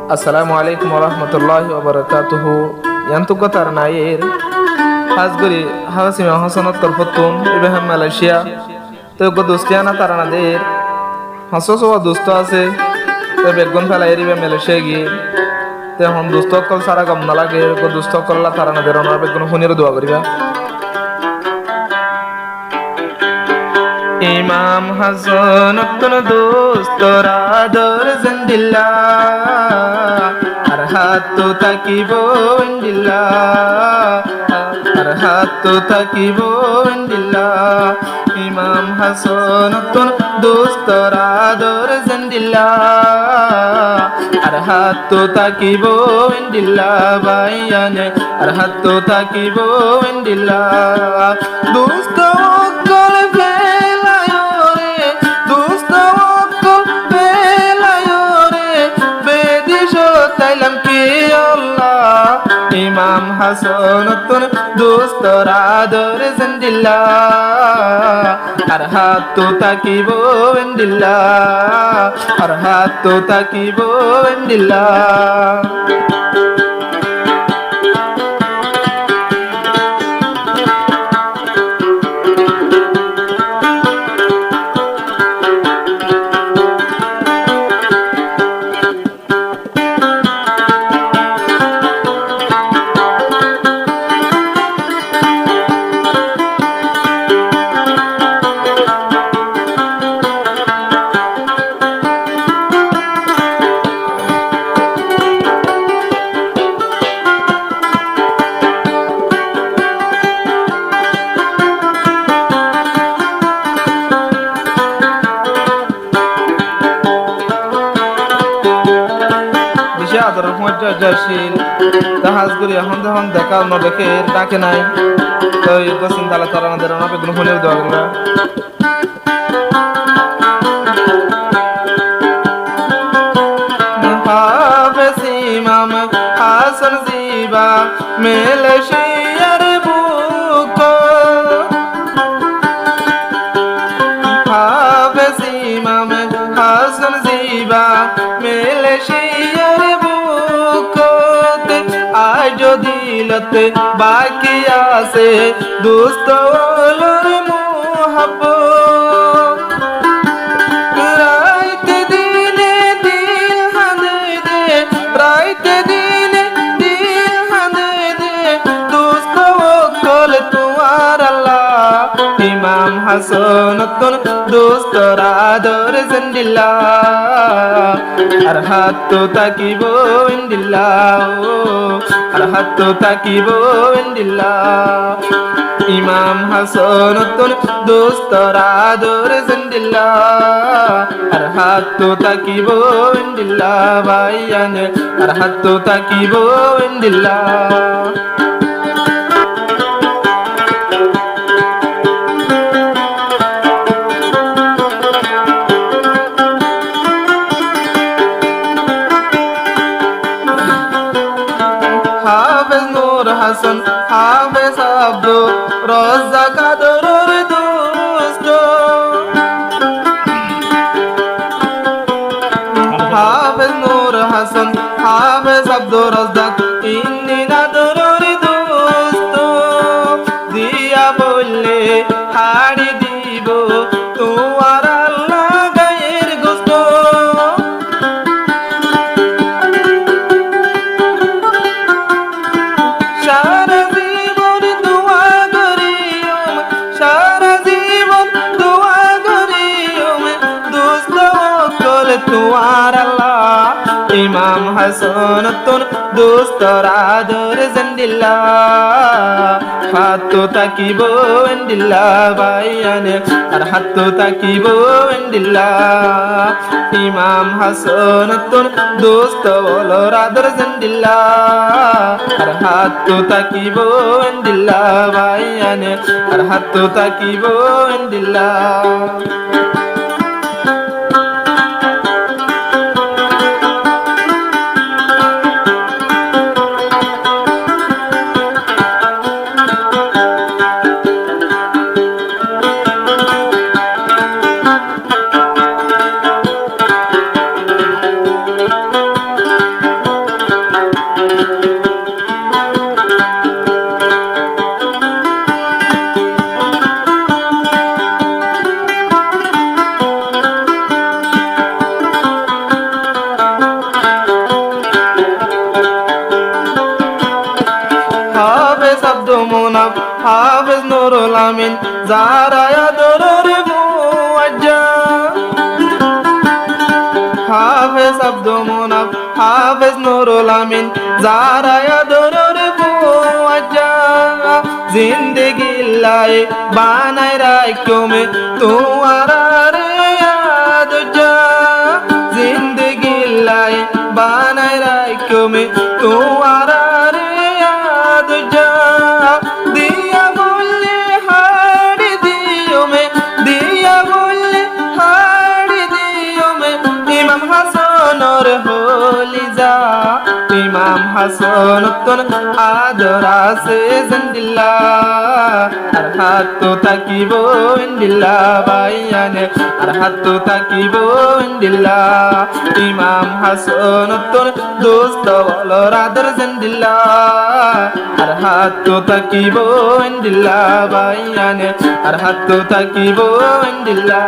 Assalamu alaikum warahmatullahi wabarakatuh. Yantu gotar nair Hasguri Hasima Hasanat Tarfatun Ibrahim Malaysia. তো দোস্তিয়ানা তারা না দের হাসো সব দোস্ত আছে তো বেগুন ফেলা এরিবে মালয়েশিয়া গিয়ে তো হন দোস্ত কল সারা গম না লাগে দোস্ত কল্লা তারা না দের ওনার বেগুন হুনির দোয়া করিবা ইমাম হাসান তুন দোস্তরা দর জিন্দিল্লা আর হাত তো তাকিব ইন্দিল্লা আর হাত তো তাকিব ইন্দিল্লা ইমাম হাসান তুন দোস্তরা দর জিন্দিল্লা আর হাত তো তাকিব ইন্দিল্লা বাইয়ানে আর হাত তো তাকিব ইন্দিল্লা দোস্ত কল ইমাম হাসান তুন দোস্তরা দর জিন্দিল্লা আর হাত তো তাকিব ইন্দিল্লা আর হাত তো তাকিব ইন্দিল্লা আদর মর্যাদাশীল তাহাজগুরি এখন যখন দেখা নবেকে ডাকে নাই তো এই কোসিন তালা তারা আমাদের অনেক গুণ ফোনের দোয়া করবা হাফেজ ইমাম হাসান জিবা মালয়েশিয়ার বুক হাফেজ ইমাম হাসান জিবা মালয়েশিয়ার দিলতে বাকি আছে দোস্ত মোহাব্বত রাইতে দিনে দিল হানে দে রাইতে দিনে দিল হানে দে দোস্ত কল তোমার আল্লাহ ইমাম হাসান তুন দোস্তরা দর জিন্দিল্লা আর হাত তো তাকিব ইন্দিল্লা আর হাত তো তাকিব ইন্দিল্লা ইমাম হাসান তুন দোস্তরা দর জিন্দিল্লা আর হাত তো তাকিব ইন্দিল্লা বাইয়ানে আর হাত তো তাকিব ইন্দিল্লা হাফেজ নূর হাসান হাফেজ আব্দুর রাজ্জাক আদরের দোস্ত হাফেজ নূর হাসান হাফেজ আব্দুর রাজ্জাক ইন্নি আদরের দোস্ত দিয়া বললে হাড়ি দিব তোমার আল্লাহ গায়ের গোস্ত তোমার আল্লাহ ইমাম হাসান তুন দোস্তরা দর জিন্দিল্লা হাত তো তাকিব ইন্দিল্লা বাইয়ানে আর হাত তো তাকিব ইন্দিল্লা ইমাম হাসান তুন দোস্ত বলরা দর জিন্দিল্লা আর হাত তো তাকিব ইন্দিল্লা বাইয়ানে আর হাত তো তাকিব ইন্দিল্লা nurul amin zara ya durur muwajja Hafiz Abdul Munab Hafiz nurul amin zara ya durur muwajja जिंदगी लाए बनाए राखो में तुम्हारा याद जा जिंदगी लाए बनाए राखो में तुम्हारा याद जा दिया बोले हार दियो में दिया बोले हार दियो में इमाम हसन और होलिजा इमाम हसन तुन आदरा से जिंदिल्ला अरहतु ताकिबो इंदिल्ला बायाने अरहतु ताकिबो इंदिल्ला इमाम हसन तुन दोस्त वालो रादर जिंदिल्ला अरहतु ताकिबो इंदिल्ला बायाने अरहतु ताकिबो इंदिल्ला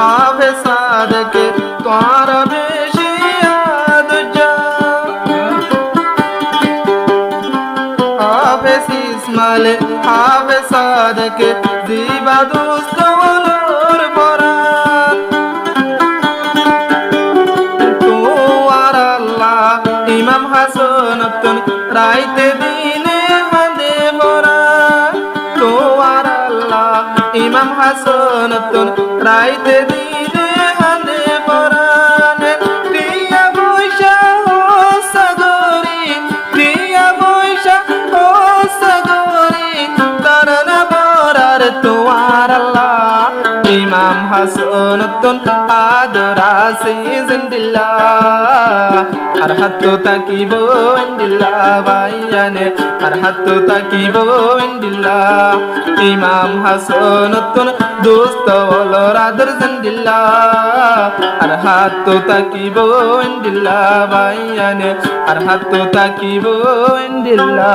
हाफिज सादक तुम्हारा बेशी याद जा हाफिज इस्माइल हाफिज सादक जीवा दोस्त वलोर बरान तुम्हारा अल्लाह इमाम हसन तुन राइते दीने हंदे बरान तुम्हारा अल्लाह इमाम हसन तुन राइते दीने हंदे बरान प्रिया बोशा हो सगोरी प्रिया बोशा हो सगोरी तरन बरार तुम्हारा अल्लाह इमाम हसन तुन आदरा से जिंदिल्ला अरहतु ताकिबो इंदिल्ला बायाने अरहतु ताकिबो इंदिल्ला इमाम हसन तुन दोस्त वालो रादर जिंदिल्ला अरहतु ताकिबो इंदिल्ला बायाने अरहतु ताकिबो इंदिल्ला